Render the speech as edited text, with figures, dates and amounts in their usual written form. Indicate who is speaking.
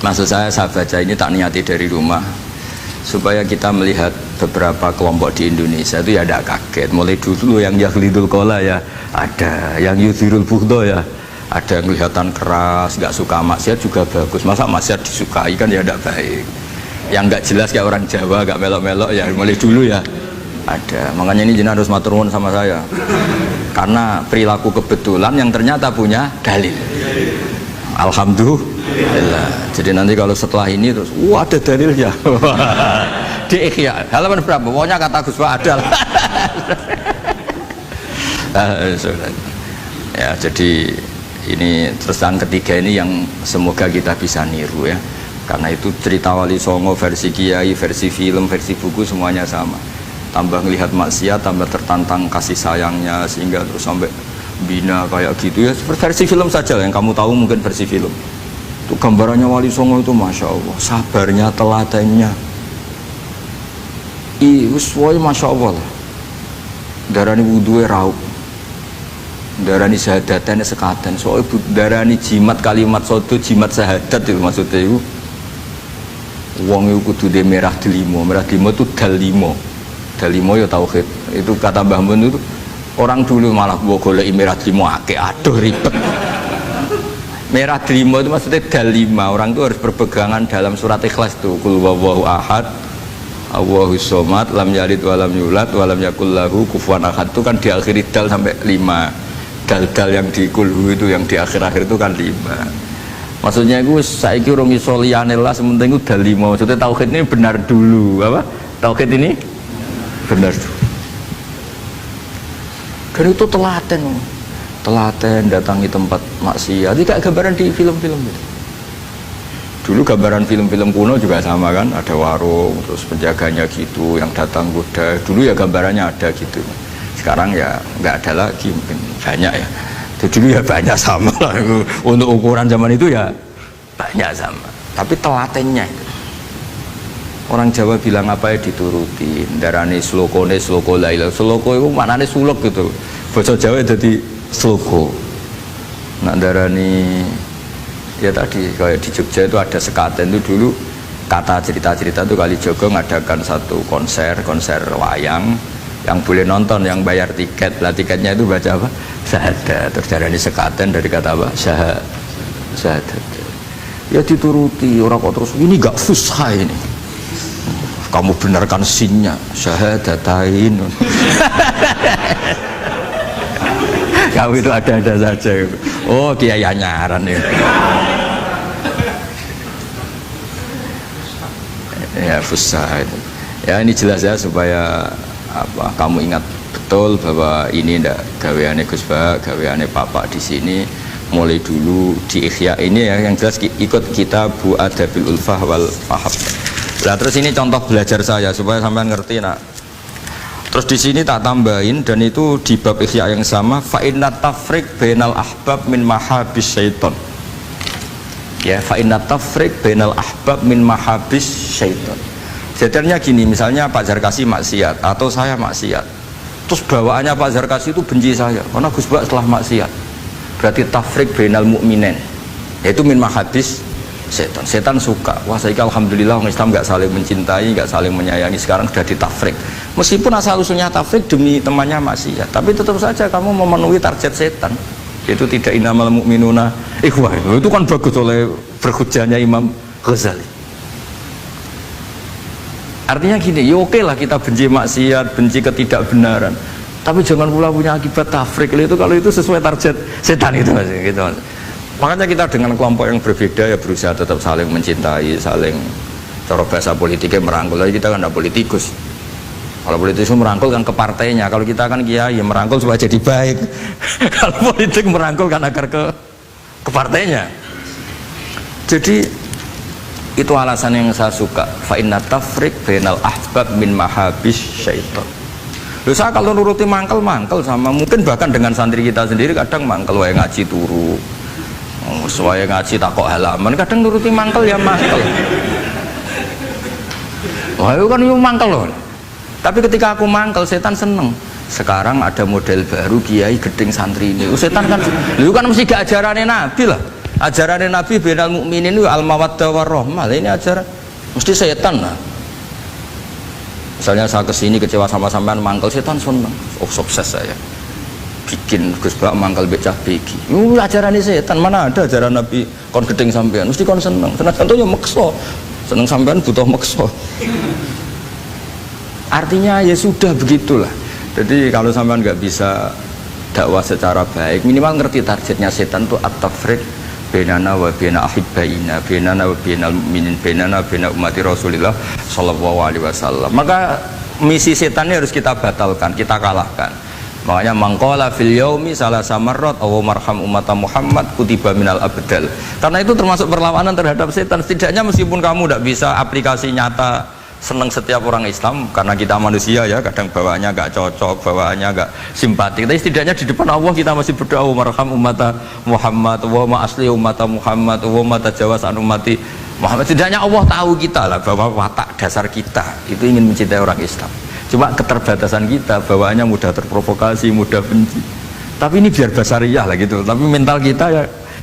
Speaker 1: Maksud saya baca ini tak niati dari rumah supaya kita melihat beberapa kelompok di Indonesia itu ya tidak kaget. Mulai dulu yang yahlidul kola ya ada, yang yudhirul bughdo ya ada, yang kelihatan keras, nggak suka maksiat juga bagus. Masa maksiat disukai kan ya tidak baik. Yang nggak jelas kayak orang Jawa, nggak melok-melok ya mulai dulu ya ada. Makanya ini jenengan harus matur nuwun sama saya karena perilaku kebetulan yang ternyata punya dalil. Alhamdulillah. Jadi nanti kalau setelah ini terus ada dalilnya di Ikhya halaman berapa? Pokoknya kata Gus Pak ada lah. Ya, jadi ini terusan ketiga ini yang semoga kita bisa niru ya. Karena itu cerita Wali Songo versi kiai, versi film, versi buku semuanya sama. Tambah melihat maksiat, tambah tertantang kasih sayangnya sehingga terus sampai bina kayak gitu ya. Versi film saja lah yang kamu tahu, mungkin versi film. Itu gambarannya Wali Songo itu masya Allah, sabarnya, teladannya. Semuanya masya Allah lah. Darani wudu'e raup, darani syahadatane sekaten. Soalnya darani jimat kalimat soto, jimat syahadat itu maksudnya itu. Wong itu kudu de merah delimo itu dalimo. Dalimo ya tauhid. Itu kata Mbah Mun itu orang dulu malah gua golek merah delimo akeh, aduh ribet. Merah delimo itu maksudnya dalima. Orang itu harus berpegangan dalam surat Ikhlas tuh. Qul huwallahu ahad, Allahus somad, lam yalid walam yulad, walam yakul lahu kufuwan ahad. Itu kan diakhiri dal sampai 5. Dal-dal yang di kulhu itu yang di akhir-akhir itu kan 5. Maksudnya itu saiki urung iso liyane lah, sementing itu dalima. Maksudnya tauhid ini benar dulu, apa? Tauhid ini benar dulu. Dan itu telaten datangi tempat maksiat. Ini kayak gambaran di film-film itu. Dulu gambaran film-film kuno juga sama kan, ada warung, terus penjaganya gitu, yang datang goda. Dulu ya gambarannya ada gitu. Sekarang ya nggak ada lagi, mungkin banyak ya. Dulu ya banyak sama lah. Untuk ukuran zaman itu ya banyak sama. Tapi telatennya itu. Orang Jawa bilang apa ya dituruti. Darani sloko laila. Sloko itu maknanya suluk gitu. Bahasa Jawa jadi sloko. Nah darani ya tadi kayak di Jogja itu ada sekaten itu dulu kata cerita-cerita itu Kalijogo ngadakan satu konser wayang yang boleh nonton, yang bayar tiket. Lah tiketnya itu baca apa? Syahadat. Terus darani sekaten dari kata apa? Syahadat. Ya dituruti orang kok terus ini gak fusha ini. Kamu benarkan sinnya syahadatain. Kamu itu ada-ada saja. Oh kiai nyaran ya. Ya fusha itu. Ya ini jelas ya supaya apa kamu ingat betul bahwa ini ndak gaweane Gus Ba, gaweane Papa di sini mulai dulu di Ikhya ini ya, yang jelas ikut Kitabu Adabil Ulfah wal Fahab. Nah terus ini contoh belajar saya supaya sampean ngerti nak. Terus di sini tak tambahin dan itu di bab Ikhya yang sama, fa inna tafriq bainal ahbab min mahabis syaiton. Ya, fa inna tafriq bainal ahbab min mahabis syaiton. Jadinya gini, misalnya Pak Zarkasi maksiat atau saya maksiat, terus bawaannya Pak Zarkasi itu benci saya karena Gus Bak setelah maksiat. Berarti tafriq bainal mu'minin, yaitu min mahabis setan. Setan suka, wah saya alhamdulillah orang Islam nggak saling mencintai, nggak saling menyayangi, sekarang sudah ditafriq. Meskipun asal usulnya tafriq demi temannya maksiat, tapi tetap saja kamu memenuhi target setan, yaitu tidak innamal mu'minuna ikhwah. Itu kan bagus oleh berhujahnya Imam Ghazali. Artinya gini, ya oke lah kita benci maksiat, benci ketidakbenaran, tapi jangan pula punya akibat tafriq itu kalau itu sesuai target setan itu gitu. Makanya kita dengan kelompok yang berbeda ya berusaha tetap saling mencintai, saling cara bahasa politiknya merangkul. Kita kan tidak politikus. Kalau politikus merangkul kan ke partainya, kalau kita kan kiai ya merangkul supaya jadi baik. Kalau politik merangkul kan agar ke partainya. Jadi itu alasan yang saya suka, fa inna tafriq bainal ahbab min mahabis syaiton. Loh, saya kalau nuruti mangkel sama mungkin bahkan dengan santri kita sendiri kadang mangkel wae ngaji turu. Soalnya ngaji takok halaman kadang nuruti mangkel ya mangkel. Wah itu kan itu mangkel loh. Tapi ketika aku mangkel setan seneng. Sekarang ada model baru kiai gedeng santri ini. Setan kan, lu kan mesti gak ajarannya Nabi lah. Ajaran Nabi bainal mukminin itu al mawaddah warahmah. Ini ajaran mesti setan lah. Misalnya saya kesini kecewa sama sampean mangkel, setan seneng. Oh sukses saya. Bikin Gus Bak mangkel becah begi. Ajaran setan, mana ada ajaran Nabi kon gedeng sampean, mesti kon seneng. Senajan to yo meksa. Seneng sampean butuh meksa. Artinya ya sudah begitulah. Jadi kalau sampean nggak bisa dakwah secara baik, minimal ngerti targetnya setan tuh at-tafriq bainana wa baina ahibbaina, bainana wa bainal mu'minin, bainana baina ummati Rasulillah sallallahu alaihi wasallam. Maka misi setannya harus kita batalkan, kita kalahkan. Makanya mangqala fil yaumi salasa marrat aw marham ummata Muhammad kutiba minal abdal. Karena itu termasuk perlawanan terhadap setan. Setidaknya meskipun kamu tidak bisa aplikasi nyata senang setiap orang Islam, karena kita manusia ya, kadang bawaannya gak cocok, bawaannya gak simpatik, tapi setidaknya di depan Allah kita masih berdoa marham ummata Muhammad wa ma asli ummata Muhammad wa ma tajawaz an ummati Muhammad. Setidaknya Allah tahu kita lah bahwa watak dasar kita itu ingin mencintai orang Islam. Cuma keterbatasan kita, bawaannya mudah terprovokasi, mudah benci. Tapi ini biar basariyah lah gitu. Tapi mental kita ya